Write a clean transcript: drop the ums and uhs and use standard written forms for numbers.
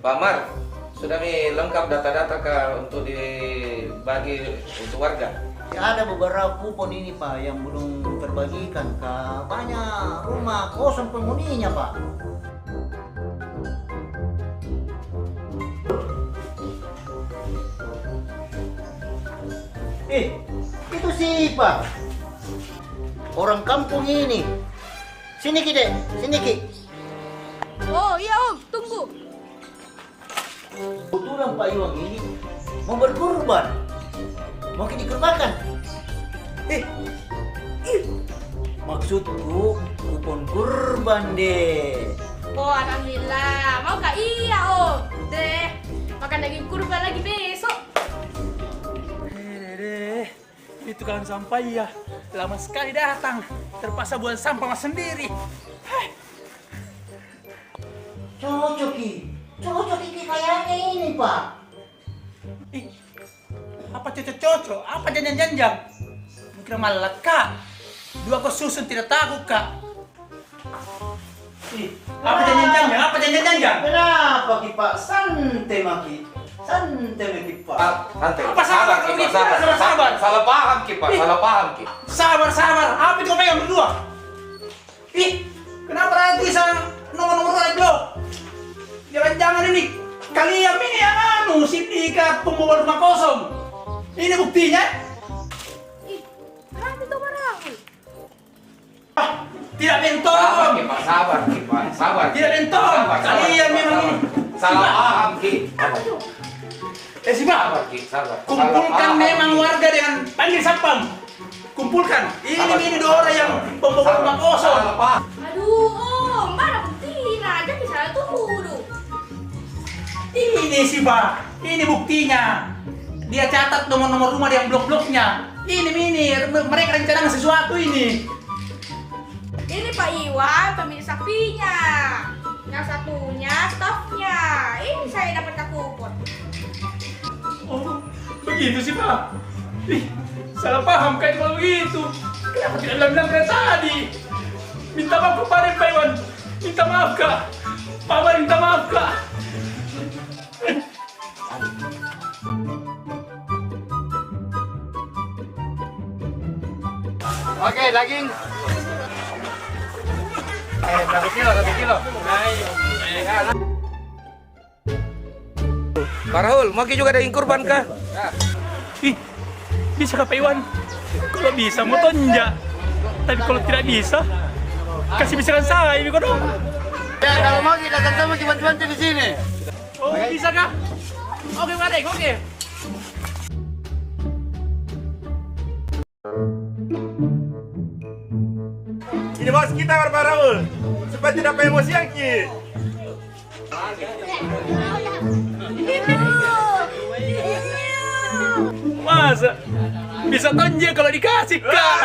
Pak Mar, sudah lengkap data-data untuk dibagi untuk warga? Ya, ada beberapa kupon ini Pak yang belum terbagikan Kak. Banyak rumah kosong penghuninya Pak. Itu siapa? Orang kampung ini. Sini Ki Dek, sini Ki. Oh iya Om, tunggu. Kebetulan Pak Iwang ini mau berkurban. Mau dikurbankan. Maksudku kupon kurban deh. Oh alhamdulillah, mau kak iya Om. Deh, makan daging kurban lagi besok. Ini tukang sampah ya, lama sekali datang, terpaksa buang sampah mas sendiri. Cocok Ki kayaknya ini Pak. Ih, apa cocok-cocok? Apa janjang-janjang? Mikir malah kak, dua kos susun tidak takut kak. Apa janjang-janjang? Apa janjang-janjang? Kenapa Ki Pak? Santai Maki. Santai Ki Pak. Santai. Apa sabar kalau gitu? Sabar. Salah paham Ki Pak, salah paham Ki. Sabar. Apa itu kau pegang berdua? Ih, kenapa ada tulisan nomor-nomor blok? Jangan-jangan ini kalian ini yang sindikat pembawa rumah kosong. Ini buktinya. Ih, kenapa itu Rahul? Tidak bentong. Sabar Ki Pak, sabar. Tidak bentong. Kalian memang ini. Salah paham Ki. Siapa? Ki, sabar. Kumpulkan memang warga dengan panggil satpam. Kumpulkan. Ini dua orang yang pembawa rumah kosong. Salah paham. Aduh Om, mana buktinya? Jadi saya tuduh. Ini sih Pak, ini buktinya. Dia catat nomor-nomor rumah yang blok-bloknya. Ini mereka rencanakan sesuatu ini. Ini Pak Iwan, pemilik sapinya. Yang satunya stafnya. Ini saya dapat kupon. Oh, begitu sih Pak. Ih, salah paham kan kalau begitu. Kenapa tidak bilang-bilang dari tadi? Minta maaf kepada Pak Iwan. Minta maaf Kak. Pak Iwan minta maaf Kak. Oke, daging. Satu kilo. Pak Rahul, mau juga daging kurban kah? Ih, bisa Kak Pak Iwan? Kalau bisa mau tonjak. Tapi kalau tidak bisa, kasih bisikan saya ini kok dong. Ya kalau mau kita ketemu bantu-bantu di sini. Oh, bisa Kak? Oke, Pak Dek, oke. Ini bos kita Pak Raul, supaya tidak emosian Ki. Masa? Bisa tonjek kalau dikasih Kak.